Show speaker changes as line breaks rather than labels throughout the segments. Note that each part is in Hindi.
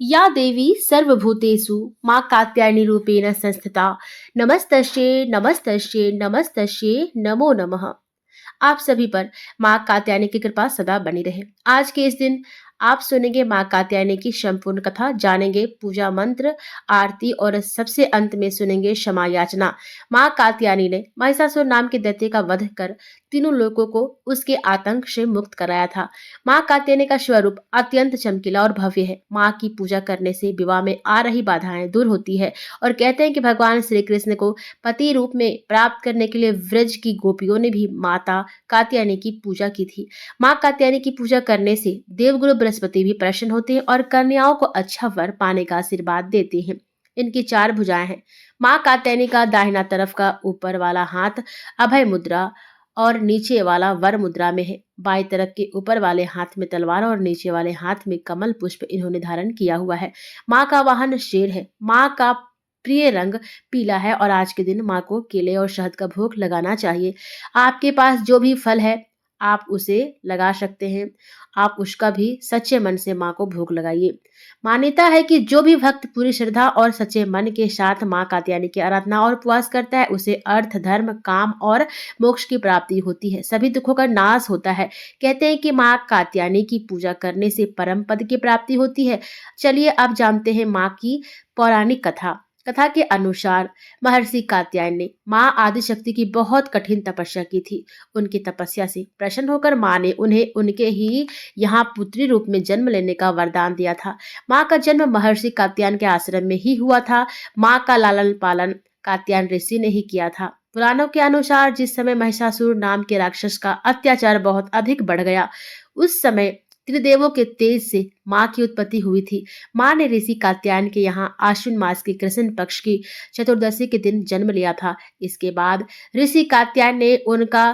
या देवी सर्वभूतेषु मां कात्यायनी रूपेण संस्थिता नमस्तस्यै नमस्तस्यै नमस्तस्यै नमो नमः। आप सभी पर मां कात्यायनी की कृपा सदा बनी रहे। आज के इस दिन आप सुनेंगे मां कात्यायनी की संपूर्ण कथा, जानेंगे पूजा मंत्र, आरती और सबसे अंत में सुनेंगे क्षमा याचना। मां कात्यायनी ने महिषासुर नाम के दैत्य का वध कर तीनों लोगों को उसके आतंक से मुक्त कराया था। मां कात्यायनी का स्वरूप अत्यंत चमकीला और भव्य है। मां की पूजा करने से विवाह में आ रही बाधाएं दूर होती है और कहते हैं कि भगवान श्री कृष्ण को पति रूप में प्राप्त करने के लिए व्रज की गोपियों ने भी माता कात्यायनी की पूजा की थी। मां कात्यायनी की पूजा करने से देवगुरु बृहस्पति भी प्रसन्न होते हैं और कन्याओं को अच्छा वर पाने का आशीर्वाद देते हैं। इनकी चार भुजाएं हैं। मां कात्यायनी का दाहिना तरफ का ऊपर वाला हाथ अभय मुद्रा और नीचे वाला वर मुद्रा में है। बाईं तरफ के ऊपर वाले हाथ में तलवार और नीचे वाले हाथ में कमल पुष्प इन्होंने धारण किया हुआ है। मां का वाहन शेर है। मां का प्रिय रंग पीला है और आज के दिन मां को केले और शहद का भोग लगाना चाहिए। आपके पास जो भी फल है आप उसे लगा सकते हैं। आप उसका भी सच्चे मन से मां को भोग लगाइए। मान्यता है कि जो भी भक्त पूरी श्रद्धा और सच्चे मन के साथ मां कात्यायनी की आराधना और उपवास करता है उसे अर्थ, धर्म, काम और मोक्ष की प्राप्ति होती है। सभी दुखों का नाश होता है। कहते हैं कि मां कात्यायनी की पूजा करने से परम पद की प्राप्ति होती है। चलिए अब जानते हैं मां की पौराणिक कथा। कथा के अनुसार महर्षि कात्यायन ने मां आदिशक्ति की बहुत कठिन तपस्या की थी। उनकी तपस्या से प्रसन्न होकर मां ने उन्हें उनके ही यहाँ पुत्री रूप में जन्म लेने का वरदान दिया था। मां का जन्म महर्षि कात्यायन के आश्रम में ही हुआ था। मां का लालन पालन कात्यायन ऋषि ने ही किया था। पुराणों के अनुसार जिस समय महिषासुर नाम के राक्षस का अत्याचार बहुत अधिक बढ़ गया, उस समय त्रिदेवों के तेज से मां की उत्पत्ति हुई थी। मां ने ऋषि कात्यायन के यहाँ आश्विन मास के कृष्ण पक्ष की चतुर्दशी के दिन जन्म लिया था। इसके बाद ऋषि कात्यायन ने उनका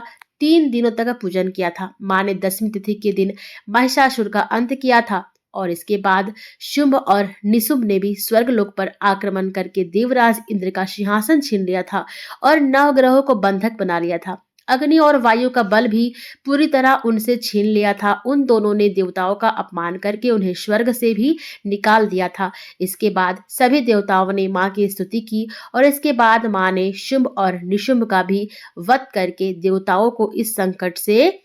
3 दिनों तक पूजन किया था। मां ने 10वीं तिथि के दिन महिषासुर का अंत किया था और इसके बाद शुंभ और निशुंभ ने भी स्वर्गलोक पर आक्रमण करके देवराज इंद्र का सिंहासन छीन लिया था और नवग्रहों को बंधक बना लिया था। अग्नि और वायु का बल भी पूरी तरह उनसे छीन लिया था। उन दोनों ने देवताओं का अपमान करके उन्हें स्वर्ग से भी निकाल दिया था। इसके बाद सभी देवताओं ने मां की स्तुति की और इसके बाद मां ने शुंभ और निशुंभ का भी वध करके देवताओं को इस संकट से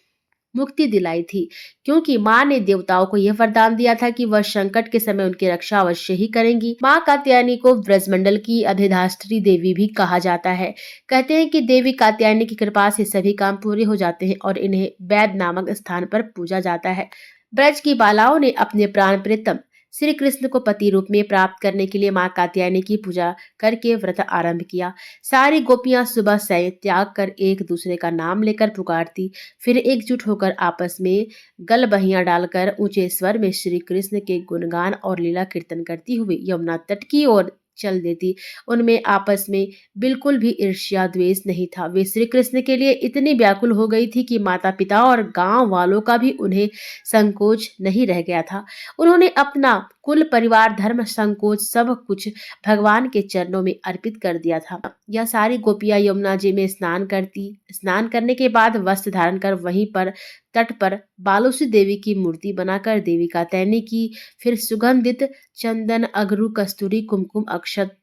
मुक्ति दिलाई थी, क्योंकि मां ने देवताओं को यह वरदान दिया था कि वह संकट के समय उनकी रक्षा अवश्य ही करेंगी। मां कात्यायनी को ब्रजमंडल की अधिष्ठात्री देवी भी कहा जाता है। कहते हैं कि देवी कात्यायनी की कृपा से सभी काम पूरे हो जाते हैं और इन्हें वैद नामक स्थान पर पूजा जाता है। ब्रज की बालाओं ने अपने प्राण प्रियतम श्री कृष्ण को पति रूप में प्राप्त करने के लिए मां कात्यायनी की पूजा करके व्रत आरंभ किया। सारी गोपियां सुबह से त्याग कर एक दूसरे का नाम लेकर पुकारती, फिर एकजुट होकर आपस में गलबहियां डालकर ऊंचे स्वर में श्री कृष्ण के गुणगान और लीला कीर्तन करती हुई यमुना तट की ओर चल देती। उनमें आपस में बिल्कुल भी ईर्ष्या द्वेष नहीं था। वे श्री कृष्ण के लिए इतनी व्याकुल हो गई थी कि माता पिता और गांव वालों का भी उन्हें संकोच नहीं रह गया था। उन्होंने अपना कुल, परिवार, धर्म, संकोच सब कुछ भगवान के चरणों में अर्पित कर दिया था। यह सारी गोपियां यमुना जी में स्नान करती। स्नान करने के बाद वस्त्र धारण कर वहीं पर तट पर बालूसी देवी की मूर्ति बनाकर देवी कात्यायनी की, फिर सुगंधित चंदन, अगरू, कस्तूरी, कुमकुम, अक्षत,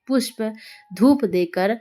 पुष्प, धूप देकर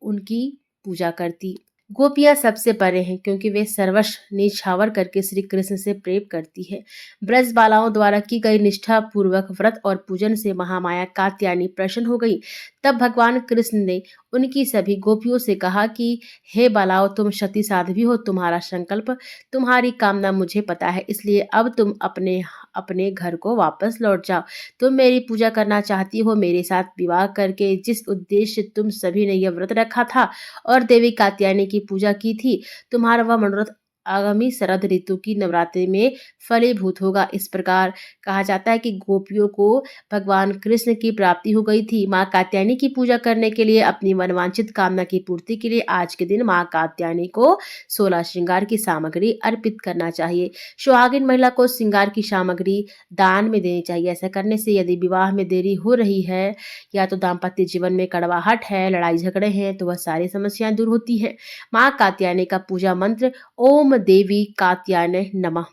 उनकी पूजा करती। गोपियां सबसे परे हैं क्योंकि वे सर्वस्व निछावर करके श्री कृष्ण से प्रेम करती है। ब्रज बालाओं द्वारा की गई निष्ठा पूर्वक व्रत और पूजन से महामाया कात्यायनी प्रसन्न हो गई। तब भगवान कृष्ण ने उनकी सभी गोपियों से कहा कि हे बालाओ, तुम सती साध्वी हो, तुम्हारा संकल्प, तुम्हारी कामना मुझे पता है, इसलिए अब तुम अपने अपने घर को वापस लौट जाओ। तुम मेरी पूजा करना चाहती हो, मेरे साथ विवाह करके जिस उद्देश्य तुम सभी ने यह व्रत रखा था और देवी कात्यायनी की पूजा की थी, तुम्हारा वह मनोरथ आगामी शरद ऋतु की नवरात्रि में फलीभूत होगा। इस प्रकार कहा जाता है कि गोपियों को भगवान कृष्ण की प्राप्ति हो गई थी। मां कात्यायनी की पूजा करने के लिए, अपनी मनवांछित कामना की पूर्ति के लिए आज के दिन मां कात्यायनी को 16 श्रृंगार की सामग्री अर्पित करना चाहिए। सुहागिन महिला को श्रृंगार की सामग्री दान में देनी चाहिए। ऐसा करने से यदि विवाह में देरी हो रही है या तो दाम्पत्य जीवन में कड़वाहट है, लड़ाई झगड़े हैं, तो वह सारी समस्याएं दूर होती है। मां कात्यायनी का पूजा मंत्र ओम देवी कात्यायने नमः।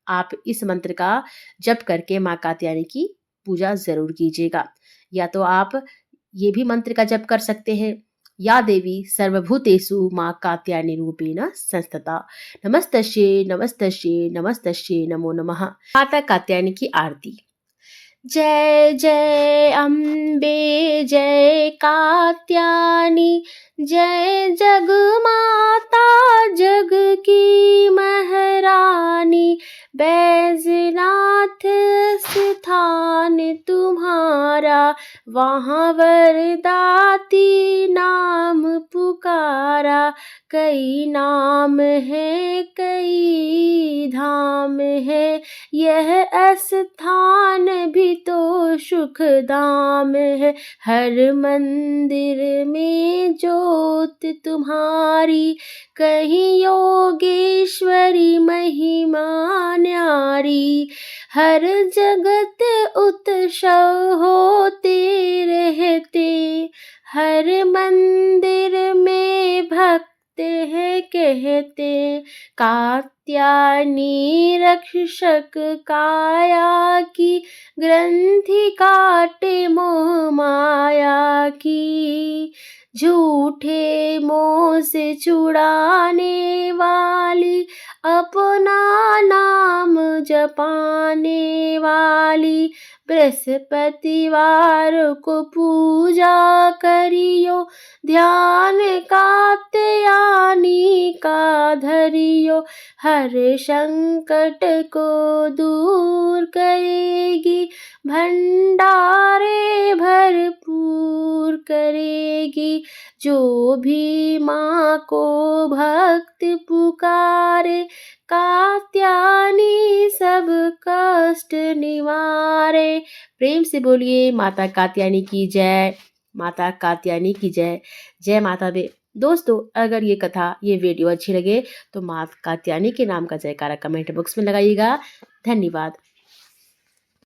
आप इस मंत्र का जप करके मां कात्यायनी की पूजा जरूर कीजिएगा। या तो आप ये भी मंत्र का जप कर सकते हैं, या देवी सर्वभूतेषु माँ कात्यायनी रूपेण संस्थिता नमस्तस्यै नमस्तस्यै नमस्तस्यै नमो नमः। माता कात्यायनी की आरती। जय जय अम्बे जय कात्यायनी, जय जग माता जग की महारानी, बैजनाथ स्थान तुम्हारा, वहाँ वरदाती नाम पुकारा। कई नाम है कई धाम है, यह स्थान भी तो सुखधाम है। हर मंदिर में ज्योत तुम्हारी, कहीं योगेश्वरी महिमा न्यारी। हर जगत उत्सव होते रहते, हर मंदिर में भक्त है कहते। कात्यायनी रक्षक काया की, ग्रंथि काटे मोह माया की। झूठे मोह से छुड़ाने वाली, अपना नाम जपाने वाली। बृहस्पतिवार को पूजा करियो, ध्यान कात्यायनी का धरियो। हर संकट को दूर करेगी, भंडारे भरपूर करेगी। जो भी माँ को भक्त पुकारे, कात्यायनी सब कष्ट निवारे। प्रेम से बोलिए माता कात्यायनी की जय, माता कात्यायनी की जय। जय माता दे। दोस्तों, अगर ये कथा ये वीडियो अच्छी लगे तो माँ कात्यायनी के नाम का जयकारा कमेंट बॉक्स में लगाइएगा। धन्यवाद।